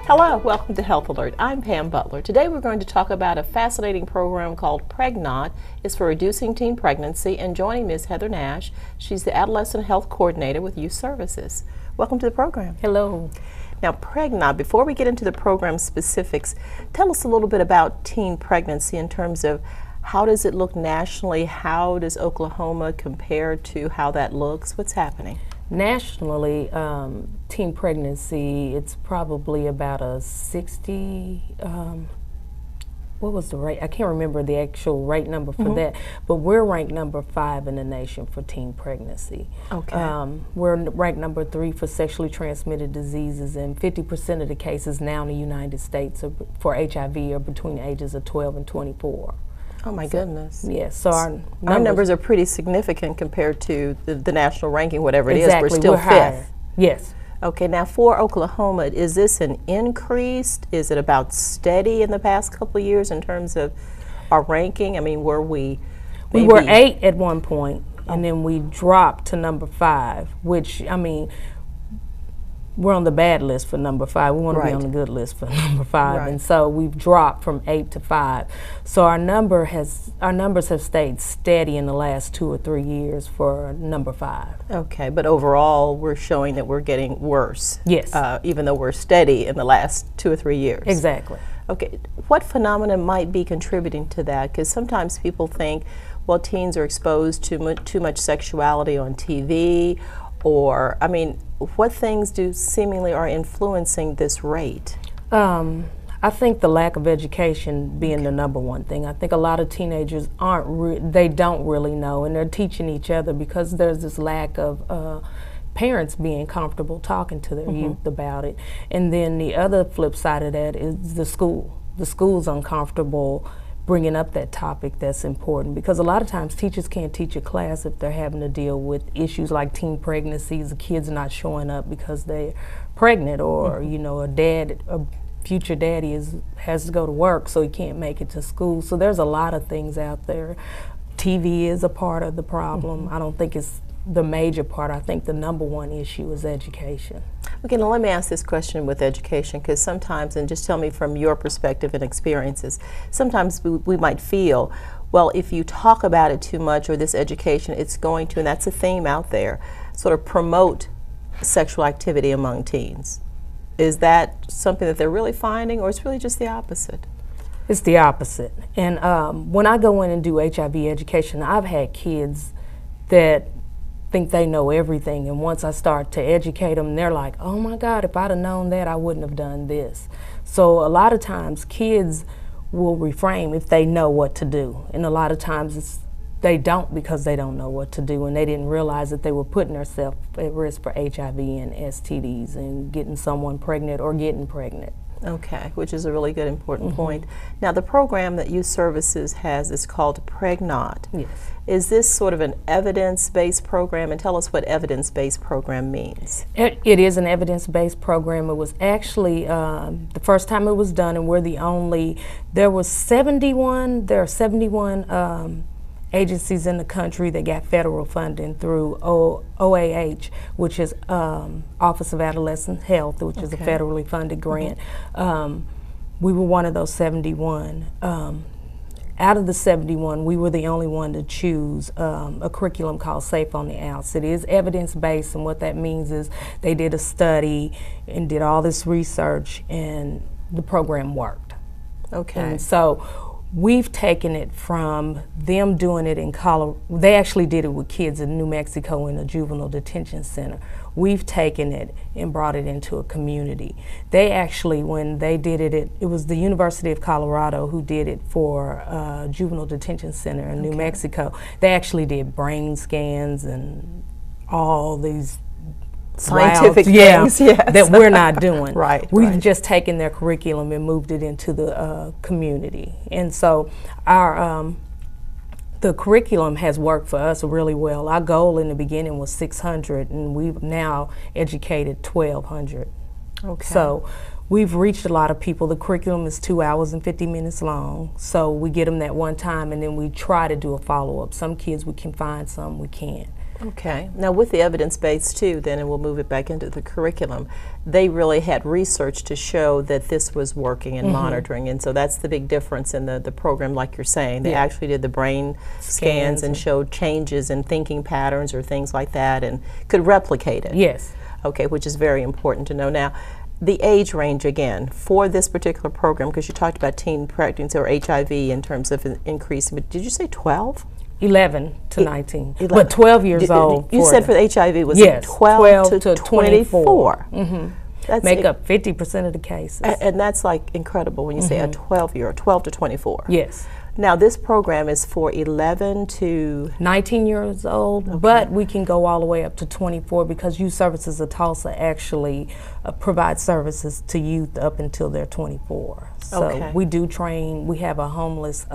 Hello, welcome to Health Alert. I'm Pam Butler. Today we're going to talk about a fascinating program called Pregnot. It's for reducing teen pregnancy, and joining me is Heather Nash. She's the Adolescent Health Coordinator with Youth Services. Welcome to the program. Hello. Now, Pregnot, before we get into the program specifics, tell us a little bit about teen pregnancy in terms of how does it look nationally? How does Oklahoma compare to how that looks? What's happening? Nationally, teen pregnancy, it's probably about a 60, what was the rate? I can't remember the actual rate number for that, but we're ranked number 5 in the nation for teen pregnancy. Okay. We're ranked number 3 for sexually transmitted diseases, and 50% of the cases now in the United States for HIV are between the ages of 12 and 24. Oh my goodness. Yes, so our numbers are pretty significant compared to the national ranking, whatever it exactly, is. We're still we're 5th. higher. Yes. Okay, now for Oklahoma, is this an increase? Is it about steady in the past couple of years in terms of our ranking? I mean, were we We were 8 at one point, and then we dropped to number 5, which, I mean, we're on the bad list for number 5. We want to be on the good list for number 5, and so we've dropped from 8 to 5. So our numbers have stayed steady in the last 2 or 3 years for number 5. Okay, but overall, we're showing that we're getting worse. Yes. Even though we're steady in the last 2 or 3 years. Exactly. Okay, what phenomena might be contributing to that? Because sometimes people think, well, teens are exposed to too much sexuality on TV, or, I mean, what things do seemingly are influencing this rate? I think the lack of education being the number one thing. I think a lot of teenagers they don't really know, and they're teaching each other because there's this lack of parents being comfortable talking to their youth about it. And then the other flip side of that is the school. The school's uncomfortable bringing up that topic that's important, because a lot of times teachers can't teach a class if they're having to deal with issues like teen pregnancies, the kids not showing up because they're pregnant, or you know, a future daddy has to go to work so he can't make it to school. So there's a lot of things out there. TV is a part of the problem. I don't think it's the major part. I think the number one issue is education. Okay, now let me ask this question with education, because sometimes, and just tell me from your perspective and experiences, sometimes we might feel, well, if you talk about it too much, or this education, it's going to, and that's a theme out there, sort of promote sexual activity among teens. Is that something that they're really finding, or it's really just the opposite? It's the opposite. And when I go in and do HIV education, I've had kids that think they know everything, and once I start to educate them, they're like, oh my God, if I'd have known that, I wouldn't have done this. So a lot of times kids will refrain if they know what to do, and a lot of times they don't, because they don't know what to do, and they didn't realize that they were putting themselves at risk for HIV and STDs and getting someone pregnant or getting pregnant. Okay, which is a really good, important point. Now, the program that Youth Services has is called Pregnot. Yes. Is this sort of an evidence-based program? And tell us what evidence-based program means. It is an evidence-based program. It was actually the first time it was done, and we're the only. There are 71 agencies in the country that got federal funding through OAH, which is Office of Adolescent Health, which is a federally funded grant. We were one of those 71. Out of the 71, we were the only one to choose a curriculum called Safe on the Outs. It is evidence-based, and what that means is they did a study and did all this research, and the program worked. Okay. And so we've taken it from them doing it in Colorado. They actually did it with kids in New Mexico in a juvenile detention center. We've taken it and brought it into a community. They actually, when they did it, it was the University of Colorado who did it for a juvenile detention center in New Mexico. They actually did brain scans and all these scientific things, that we're not doing. We've right. just taken their curriculum and moved it into the community. And so our the curriculum has worked for us really well. Our goal in the beginning was 600, and we've now educated 1,200. Okay. So we've reached a lot of people. The curriculum is 2 hours and 50 minutes long, so we get them that one time, and then we try to do a follow-up. Some kids we can find, some we can't. Okay. Now with the evidence base too, then, and we'll move it back into the curriculum, they really had research to show that this was working and monitoring, and so that's the big difference in the program, like you're saying. They actually did the brain scans and showed changes in thinking patterns or things like that and could replicate it. Yes. Okay, which is very important to know. Now, the age range again for this particular program, because you talked about teen pregnancy or HIV in terms of increasing, but did you say 12? 11 to 19, but 12 years old. You said for the HIV was yes, 12 to 24. That's make up 50% of the cases. And that's like incredible when you say a 12-year-old, 12 to 24. Yes. Now this program is for 11 to 19 years old, but we can go all the way up to 24 because Youth Services of Tulsa actually provides services to youth up until they're 24. So we do train, we have a homeless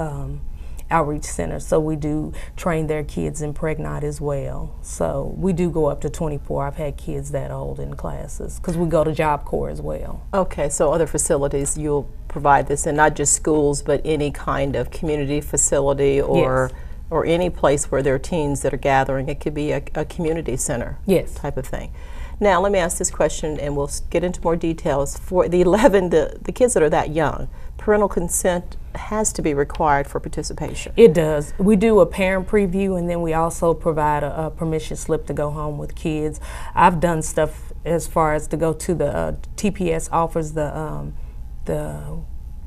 outreach center, so we do train their kids in Pregnant as well. So we do go up to 24. I've had kids that old in classes because we go to Job Corps as well. Okay, so other facilities you'll provide this in, not just schools, but any kind of community facility or or any place where there are teens that are gathering. It could be a community center type of thing. Now let me ask this question and we'll get into more details. For the 11, the kids that are that young, parental consent has to be required for participation. It does. We do a parent preview and then we also provide a permission slip to go home with kids. I've done stuff as far as to go to the TPS offers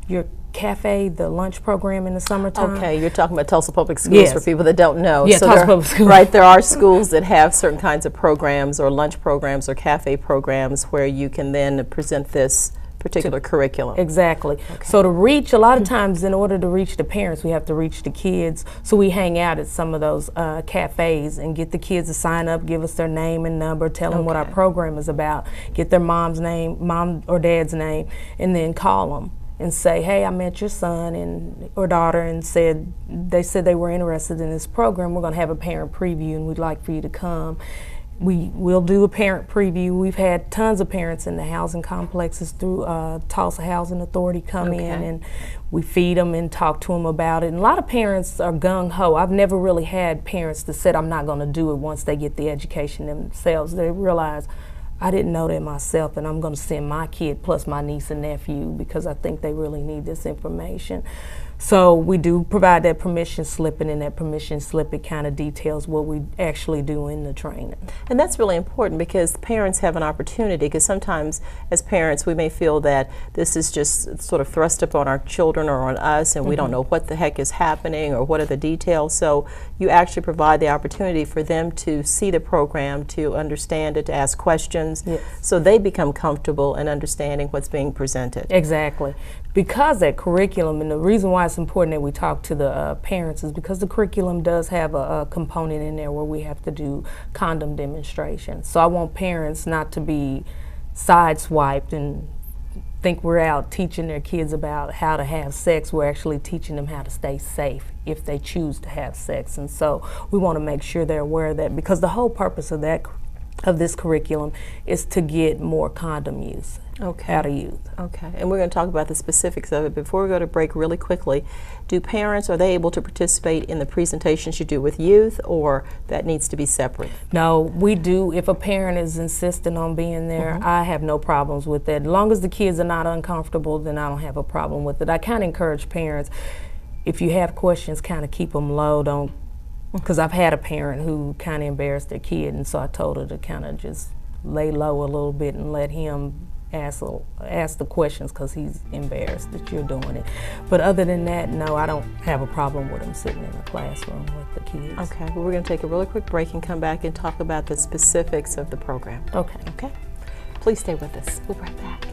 your cafe, the lunch program in the summertime. Okay, you're talking about Tulsa Public Schools for people that don't know. Yeah, so Tulsa Public Schools. Right, there are schools that have certain kinds of programs or lunch programs or cafe programs where you can then present this particular curriculum. Exactly. So to reach, a lot of times in order to reach the parents, we have to reach the kids. So we hang out at some of those cafes and get the kids to sign up, give us their name and number, tell them what our program is about, get their mom's name, mom or dad's name, and then call them and say, hey, I met your son or daughter and they said they were interested in this program. We're going to have a parent preview and we'd like for you to come. We'll do a parent preview. We've had tons of parents in the housing complexes through Tulsa Housing Authority come in and we feed them and talk to them about it. And a lot of parents are gung-ho. I've never really had parents that said I'm not going to do it once they get the education themselves. They realize I didn't know that myself and I'm going to send my kid plus my niece and nephew because I think they really need this information. So we do provide that permission slip, and in that permission slip it kind of details what we actually do in the training. And that's really important because parents have an opportunity, because sometimes as parents we may feel that this is just sort of thrust upon our children or on us and we don't know what the heck is happening or what are the details. So you actually provide the opportunity for them to see the program, to understand it, to ask questions, so they become comfortable in understanding what's being presented. Exactly. Because that curriculum, and the reason why it's important that we talk to the parents is because the curriculum does have a component in there where we have to do condom demonstrations. So I want parents not to be sideswiped and think we're out teaching their kids about how to have sex. We're actually teaching them how to stay safe if they choose to have sex. And so we want to make sure they're aware of that, because the whole purpose of this curriculum is to get more condom use out of youth. Okay, and we're going to talk about the specifics of it. Before we go to break really quickly, are they able to participate in the presentations you do with youth, or that needs to be separate? No, we do. If a parent is insisting on being there, I have no problems with that. As long as the kids are not uncomfortable, then I don't have a problem with it. I kind of encourage parents, if you have questions, kind of keep them low. Because I've had a parent who kind of embarrassed their kid, and so I told her to kind of just lay low a little bit and let him ask the questions, because he's embarrassed that you're doing it. But other than that, no, I don't have a problem with him sitting in the classroom with the kids. Okay, well, we're going to take a really quick break and come back and talk about the specifics of the program. Okay. Okay. Please stay with us. We'll be right back.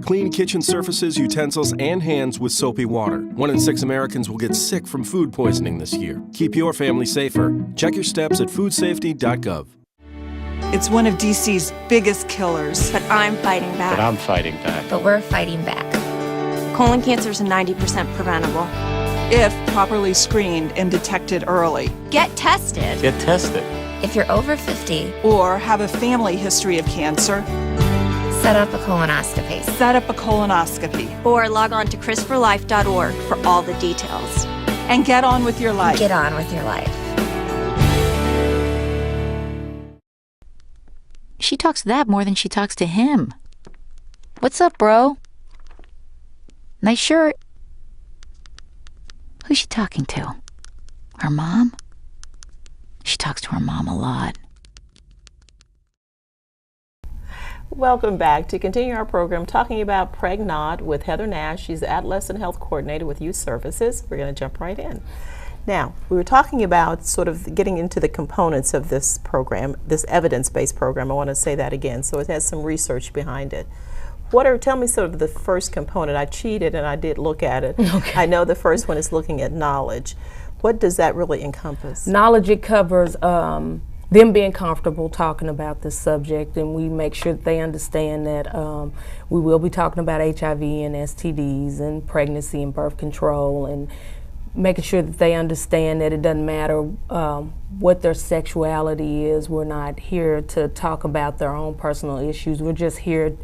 Clean kitchen surfaces, utensils, and hands with soapy water. 1 in 6 Americans will get sick from food poisoning this year. Keep your family safer. Check your steps at foodsafety.gov. It's one of DC's biggest killers. But I'm fighting back. But I'm fighting back. But we're fighting back. Colon cancer is 90% preventable. If properly screened and detected early. Get tested. Get tested. If you're over 50 Or have a family history of cancer. Set up a colonoscopy. Set up a colonoscopy. Or log on to CRISPRlife.org for all the details. And get on with your life. Get on with your life. She talks to that more than she talks to him. What's up, bro? Nice shirt. Who's she talking to? Her mom? She talks to her mom a lot. Welcome back to continue our program talking about Pregnant with Heather Nash. She's the Adolescent Health Coordinator with Youth Services. We're going to jump right in. Now, we were talking about sort of getting into the components of this program, this evidence-based program. I want to say that again. So it has some research behind it. Tell me sort of the first component. I cheated and I did look at it. Okay. I know the first one is looking at knowledge. What does that really encompass? Knowledge, it covers them being comfortable talking about this subject, and we make sure that they understand that we will be talking about HIV and STDs and pregnancy and birth control, and making sure that they understand that it doesn't matter what their sexuality is. We're not here to talk about their own personal issues. We're just here.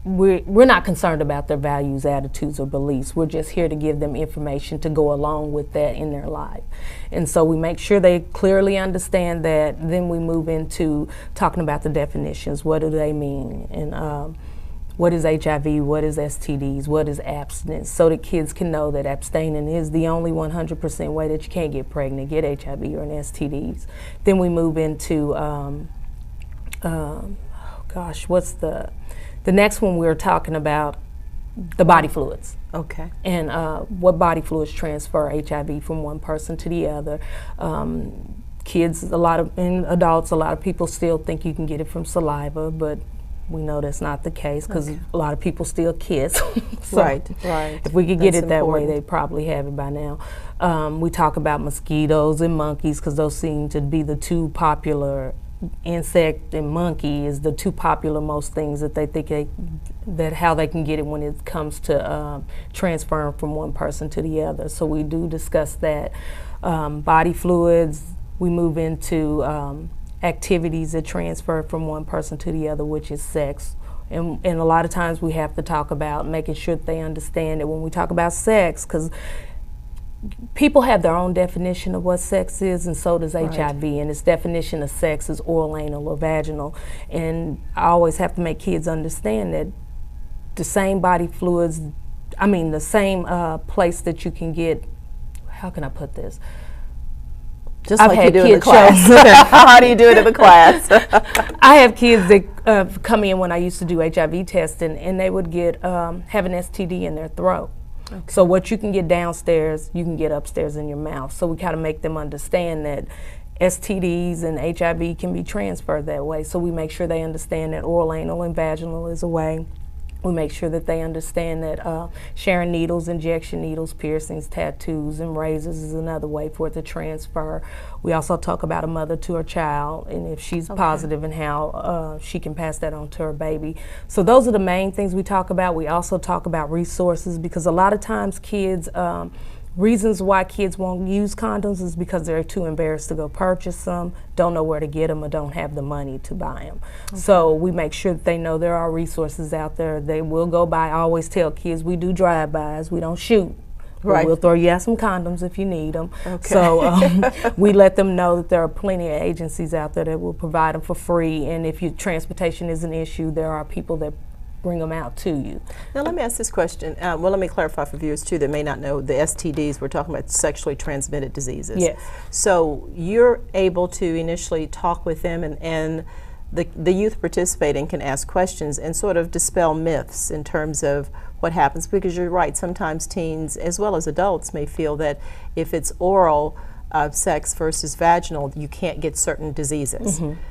We're not concerned about their values, attitudes, or beliefs. We're just here to give them information to go along with that in their life. And so we make sure they clearly understand that. Then we move into talking about the definitions. What do they mean? And what is HIV? What is STDs? What is abstinence? So that kids can know that abstaining is the only 100% way that you can't get pregnant, get HIV or an STDs. Then we move into, what's the next one we're talking about, the body fluids. Okay. And what body fluids transfer HIV from one person to the other. Kids, and adults, a lot of people still think you can get it from saliva, but we know that's not the case because a lot of people still kiss. So right. if we could get That's it that important. way, they probably have it by now. We talk about mosquitoes and monkeys because those seem to be the two popular. Insect and monkey is the two popular most things that they think that how they can get it when it comes to transferring from one person to the other. So we do discuss that. Body fluids, we move into activities that transfer from one person to the other, which is sex. And a lot of times we have to talk about making sure that they understand that when we talk about sex, because people have their own definition of what sex is, and so does HIV, and its definition of sex is oral, anal, or vaginal. And I always have to make kids understand that the same body fluids, the same place that you can get, how can I put this? Just I've like you had do in the kids class. How do you do it in the class? I have kids that come in when I used to do HIV testing, and they would get have an STD in their throat. Okay. So what you can get downstairs, you can get upstairs in your mouth. So we kind of make them understand that STDs and HIV can be transferred that way. So we make sure they understand that oral, anal, and vaginal is a way. We make sure that they understand that sharing needles, injection needles, piercings, tattoos, and razors is another way for it to transfer. We also talk about a mother to her child, and if she's positive, and how she can pass that on to her baby. So those are the main things we talk about. We also talk about resources, because a lot of times kids, reasons why kids won't use condoms is because they're too embarrassed to go purchase them, don't know where to get them, or don't have the money to buy them. Okay. So we make sure that they know there are resources out there. They will go buy. I always tell kids we do drive-bys, we don't shoot. Right. We'll throw you out some condoms if you need them. Okay. So we let them know that there are plenty of agencies out there that will provide them for free, and if your transportation is an issue, there are people that bring them out to you. Now let me ask this question. Well, let me clarify for viewers too that may not know the STDs. We're talking about sexually transmitted diseases. Yes. So you're able to initially talk with them, and the youth participating can ask questions and sort of dispel myths in terms of what happens, because you're right, sometimes teens as well as adults may feel that if it's oral sex versus vaginal, you can't get certain diseases. Mm-hmm.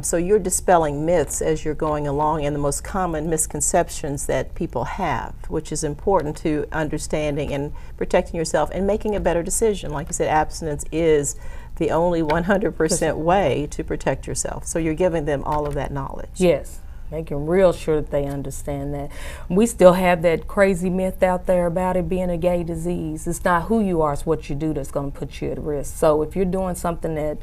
So you're dispelling myths as you're going along and the most common misconceptions that people have, which is important to understanding and protecting yourself and making a better decision. Like you said, abstinence is the only 100% way to protect yourself. So you're giving them all of that knowledge. Yes, making real sure that they understand that. We still have that crazy myth out there about it being a gay disease. It's not who you are, it's what you do that's going to put you at risk. So if you're doing something that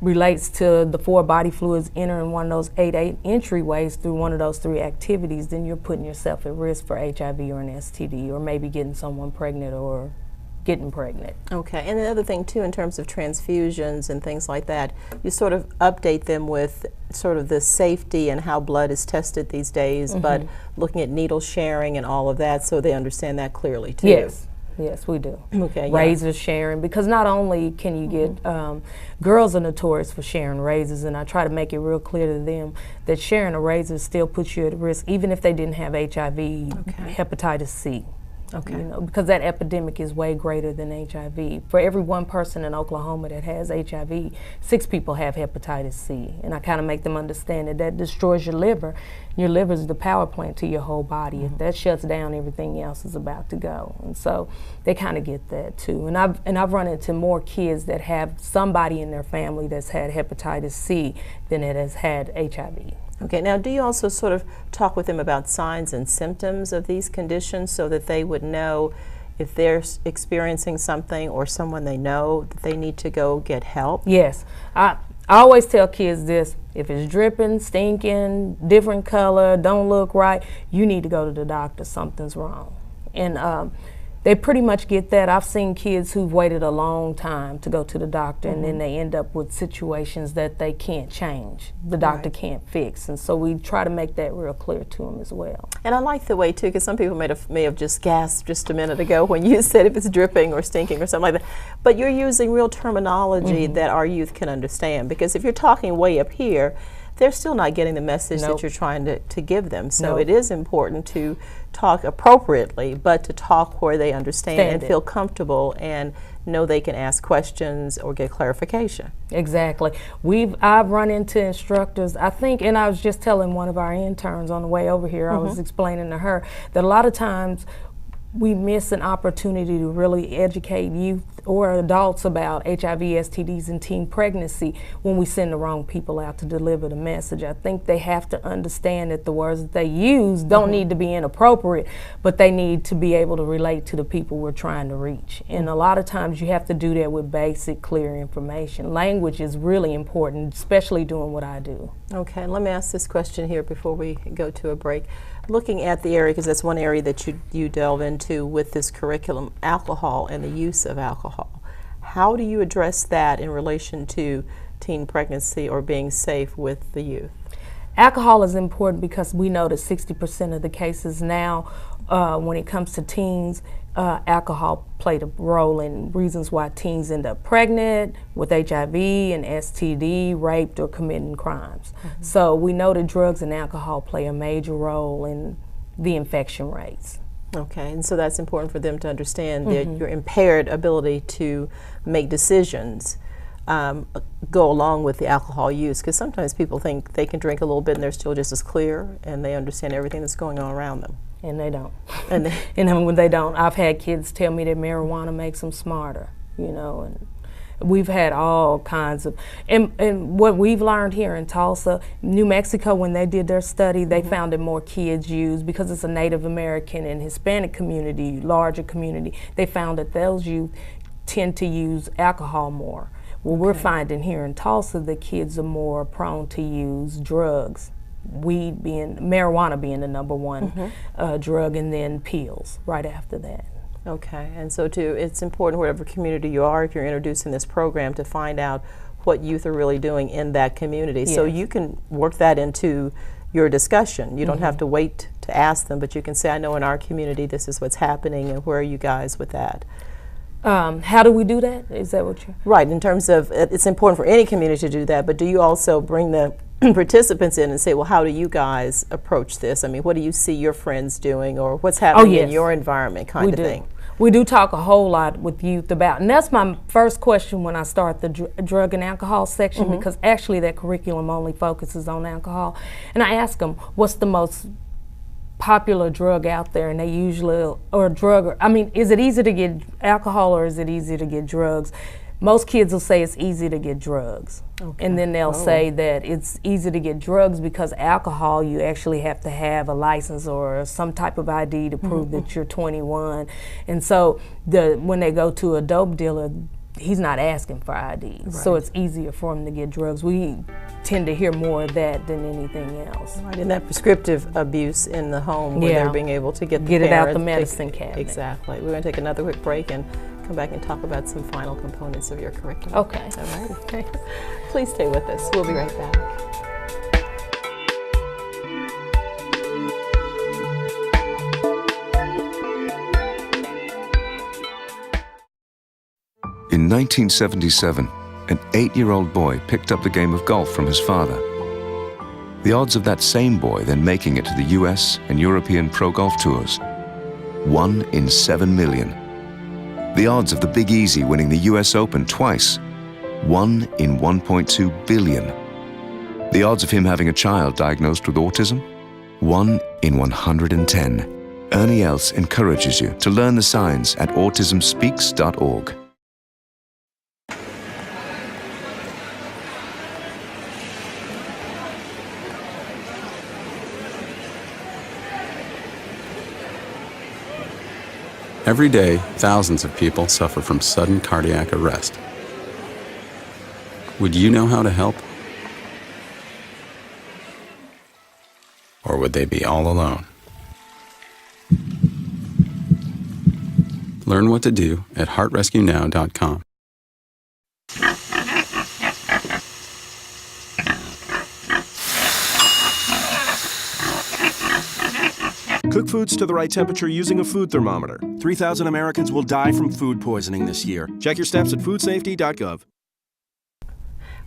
relates to the 4 body fluids entering one of those 8 entryways through one of those 3 activities, then you're putting yourself at risk for HIV or an STD, or maybe getting someone pregnant or getting pregnant. Okay, and the other thing too, in terms of transfusions and things like that, you sort of update them with sort of the safety and how blood is tested these days, but looking at needle sharing and all of that, so they understand that clearly too. Yes. Yes, we do. Okay, razor sharing, because not only can you get, girls are notorious for sharing razors, and I try to make it real clear to them that sharing a razor still puts you at risk, even if they didn't have HIV, hepatitis C. Okay. You know, because that epidemic is way greater than HIV. For every 1 person in Oklahoma that has HIV, 6 people have hepatitis C. And I kind of make them understand that that destroys your liver. Your liver is the power plant to your whole body. If that shuts down, everything else is about to go. And so they kind of get that too. And I've run into more kids that have somebody in their family that's had hepatitis C than that has had HIV. Okay, now do you also sort of talk with them about signs and symptoms of these conditions so that they would know if they're experiencing something or someone they know that they need to go get help? Yes. I always tell kids this: if it's dripping, stinking, different color, don't look right, you need to go to the doctor. Something's wrong. And they pretty much get that. I've seen kids who've waited a long time to go to the doctor, and then they end up with situations that they can't change. The doctor can't fix. And so we try to make that real clear to them as well. And I like the way too, because some people may have just gasped just a minute ago when you said if it's dripping or stinking or something like that. But you're using real terminology that our youth can understand, because if you're talking way up here, they're still not getting the message that you're trying to give them. So it is important to talk appropriately, but to talk where they understand and feel comfortable and know they can ask questions or get clarification. Exactly. I've run into instructors, I think, and I was just telling one of our interns on the way over here, I was explaining to her that a lot of times we miss an opportunity to really educate youth or adults about HIV, STDs, and teen pregnancy when we send the wrong people out to deliver the message. I think they have to understand that the words that they use don't need to be inappropriate, but they need to be able to relate to the people we're trying to reach. And a lot of times you have to do that with basic, clear information. Language is really important, especially doing what I do. Okay, let me ask this question here before we go to a break. Looking at the area, because that's one area that you delve into with this curriculum, alcohol and the use of alcohol. How do you address that in relation to teen pregnancy or being safe with the youth? Alcohol is important because we know that 60% of the cases now, when it comes to teens, alcohol played a role in reasons why teens end up pregnant with HIV and STD, raped, or committing crimes. So we know that drugs and alcohol play a major role in the infection rates. Okay, and so that's important for them to understand that your impaired ability to make decisions go along with the alcohol use, because sometimes people think they can drink a little bit and they're still just as clear and they understand everything that's going on around them. And they don't. And and when they don't, I've had kids tell me that marijuana makes them smarter, you know, and we've had all kinds of, and what we've learned here in Tulsa, New Mexico, when they did their study, they found that more kids use, because it's a Native American and Hispanic community, larger community, they found that those youth tend to use alcohol more. Well, we're finding here in Tulsa that kids are more prone to use drugs. Marijuana being the number one drug, and then pills right after that. Okay, and so it's important whatever community you are, if you're introducing this program, to find out what youth are really doing in that community. Yes. So you can work that into your discussion. You don't have to wait to ask them, but you can say, I know in our community this is what's happening, and where are you guys with that? How do we do that? Is that what you're... Right, in terms of, it's important for any community to do that, but do you also bring the participants in and say, well, how do you guys approach this? I mean, what do you see your friends doing, or what's happening in your environment kind of thing? We do talk a whole lot with youth about, and that's my first question when I start the drug and alcohol section, because actually that curriculum only focuses on alcohol. And I ask them, what's the most popular drug out there? And they usually, is it easy to get alcohol or is it easy to get drugs? Most kids will say it's easy to get drugs. Okay. And then they'll say that it's easy to get drugs because alcohol, you actually have to have a license or some type of ID to prove that you're 21. And so when they go to a dope dealer, he's not asking for ID. Right. So it's easier for them to get drugs. We tend to hear more of that than anything else. Right, and that prescriptive abuse in the home where they're being able to get it out the medicine cabinet. Exactly. We're going to take another quick break and come back and talk about some final components of your curriculum. Okay. All right. Okay. Please stay with us. We'll be right back. In 1977, an 8-year-old boy picked up the game of golf from his father. The odds of that same boy then making it to the US and European pro golf tours, 1 in 7 million. The odds of the Big Easy winning the US Open twice, 1 in 1.2 billion. The odds of him having a child diagnosed with autism, 1 in 110. Ernie Els encourages you to learn the signs at autismspeaks.org. Every day, thousands of people suffer from sudden cardiac arrest. Would you know how to help? Or would they be all alone? Learn what to do at heartrescuenow.com. Cook foods to the right temperature using a food thermometer. 3,000 Americans will die from food poisoning this year. Check your steps at foodsafety.gov.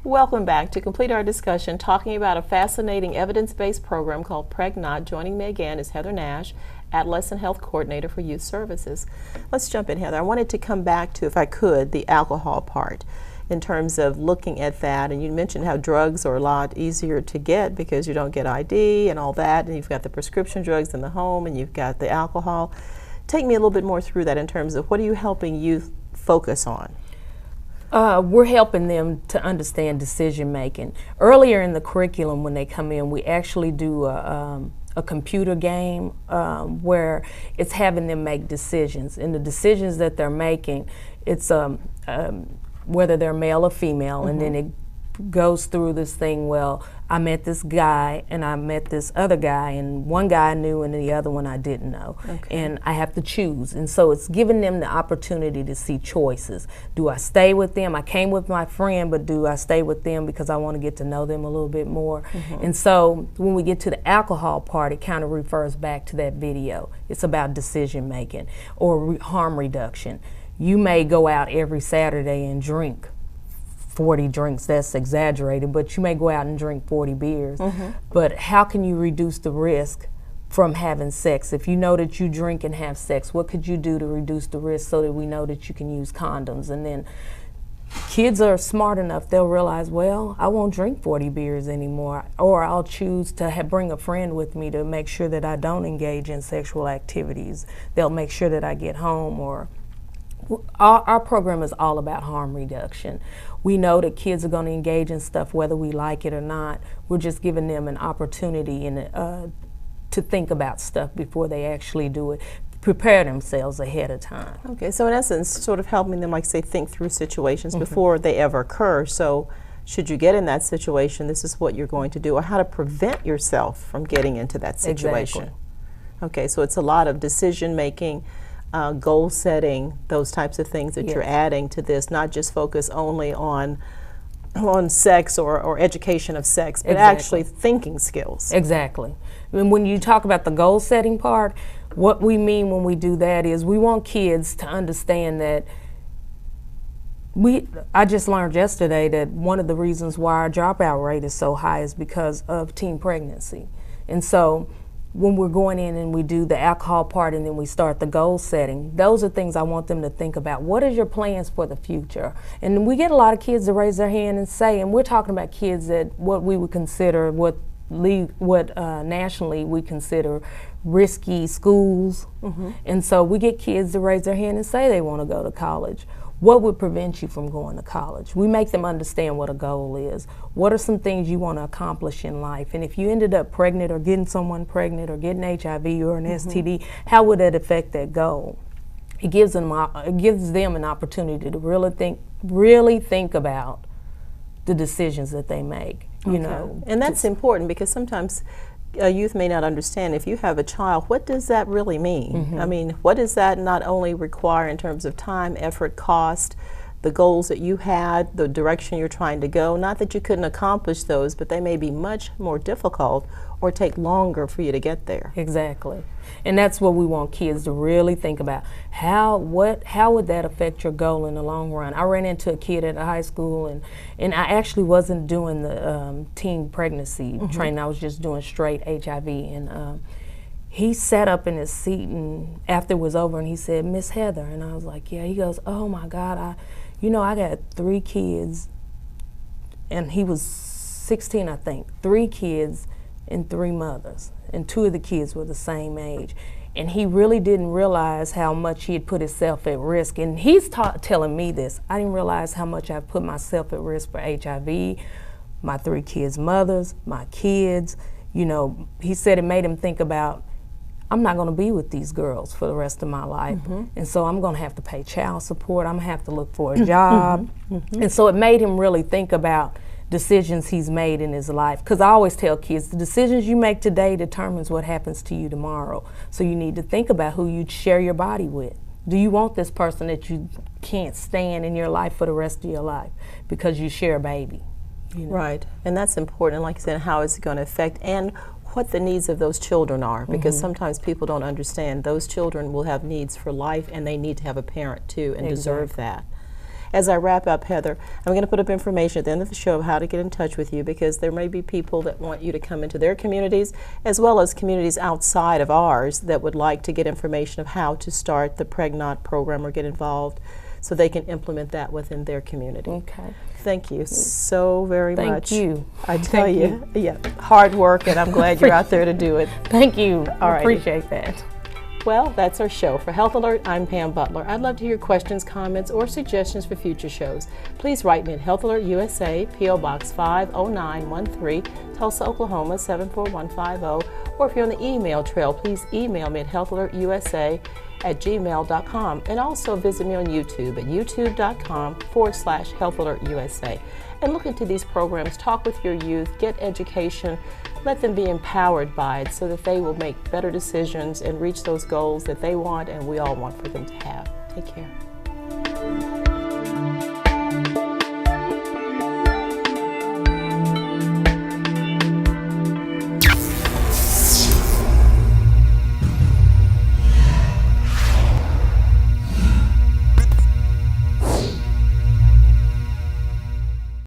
Welcome back. To complete our discussion, talking about a fascinating evidence-based program called PregNot. Joining me again is Heather Nash, Adolescent Health Coordinator for Youth Services. Let's jump in, Heather. I wanted to come back to, if I could, the alcohol part in terms of looking at that. And you mentioned how drugs are a lot easier to get because you don't get ID and all that, and you've got the prescription drugs in the home and you've got the alcohol. Take me a little bit more through that in terms of what are you helping youth focus on? We're helping them to understand decision making. Earlier in the curriculum when they come in, we actually do a computer game where it's having them make decisions. And the decisions that they're making, it's whether they're male or female, and then it goes through this thing, well, I met this guy and I met this other guy, and one guy I knew and the other one I didn't know. Okay. And I have to choose. And so it's giving them the opportunity to see choices. Do I stay with them? I came with my friend, but do I stay with them because I want to get to know them a little bit more? And so when we get to the alcohol part, it kind of refers back to that video. It's about decision making or harm reduction. You may go out every Saturday and drink 40 drinks, that's exaggerated, but you may go out and drink 40 beers. But how can you reduce the risk from having sex? If you know that you drink and have sex, what could you do to reduce the risk so that we know that you can use condoms? And then kids are smart enough, they'll realize, well, I won't drink 40 beers anymore, or I'll choose to bring a friend with me to make sure that I don't engage in sexual activities. They'll make sure that I get home, or our program is all about harm reduction. We know that kids are going to engage in stuff whether we like it or not. We're just giving them an opportunity to think about stuff before they actually do it, prepare themselves ahead of time. Okay, so in essence, sort of helping them, like say, think through situations before they ever occur. So should you get in that situation, this is what you're going to do, or how to prevent yourself from getting into that situation. Exactly. Okay, so it's a lot of decision making, goal setting, those types of things that you're adding to this, not just focus only on sex or education of sex, but actually thinking skills. Exactly. And when you talk about the goal setting part, what we mean when we do that is we want kids to understand that I just learned yesterday that one of the reasons why our dropout rate is so high is because of teen pregnancy. And so when we're going in and we do the alcohol part and then we start the goal setting, those are things I want them to think about. What is your plans for the future? And we get a lot of kids to raise their hand and say, and we're talking about kids at what we would consider, what nationally we consider risky schools. And so we get kids to raise their hand and say they want to go to college. What would prevent you from going to college? We make them understand what a goal is. What are some things you want to accomplish in life? And if you ended up pregnant or getting someone pregnant or getting HIV or an STD, how would that affect that goal? It gives them an opportunity to really think about the decisions that they make. You know, and that's important, because sometimes a youth may not understand. If you have a child, what does that really mean? I mean, what does that not only require in terms of time, effort, cost, the goals that you had, the direction you're trying to go? Not that you couldn't accomplish those, but they may be much more difficult or take longer for you to get there. Exactly. And that's what we want kids to really think about. How would that affect your goal in the long run? I ran into a kid at a high school, and I actually wasn't doing the teen pregnancy training. I was just doing straight HIV. And he sat up in his seat, and after it was over, and he said, "Miss Heather," and I was like, "Yeah." He goes, "Oh my God, I got 3 kids," and he was 16, I think. 3 kids and 3 mothers, and 2 of the kids were the same age. And he really didn't realize how much he had put himself at risk. And he's telling me this. I didn't realize how much I put myself at risk for HIV, my 3 kids' mothers, my kids. You know, he said it made him think about, I'm not going to be with these girls for the rest of my life. And so I'm going to have to pay child support. I'm going to have to look for a job. And so it made him really think about decisions he's made in his life. Because I always tell kids, the decisions you make today determines what happens to you tomorrow. So you need to think about who you share your body with. Do you want this person that you can't stand in your life for the rest of your life because you share a baby? You know? Right, and that's important. Like you said, how is it going to affect, and what the needs of those children are, because sometimes people don't understand those children will have needs for life, and they need to have a parent too, and deserve that. As I wrap up, Heather, I'm going to put up information at the end of the show of how to get in touch with you, because there may be people that want you to come into their communities, as well as communities outside of ours that would like to get information of how to start the Pregnant program or get involved, so they can implement that within their community. Okay. Thank you so very much. Thank you. I tell you, yeah, hard work, and I'm glad you're out there to do it. Thank you. All I right. appreciate that. Well, that's our show. For Health Alert, I'm Pam Butler. I'd love to hear questions, comments, or suggestions for future shows. Please write me at Health Alert USA, P.O. Box 50913, Tulsa, Oklahoma 74150. Or if you're on the email trail, please email me at healthalertusa@gmail.com. And also visit me on YouTube at youtube.com/healthalertusa. And look into these programs, talk with your youth, get education, let them be empowered by it so that they will make better decisions and reach those goals that they want and we all want for them to have. Take care.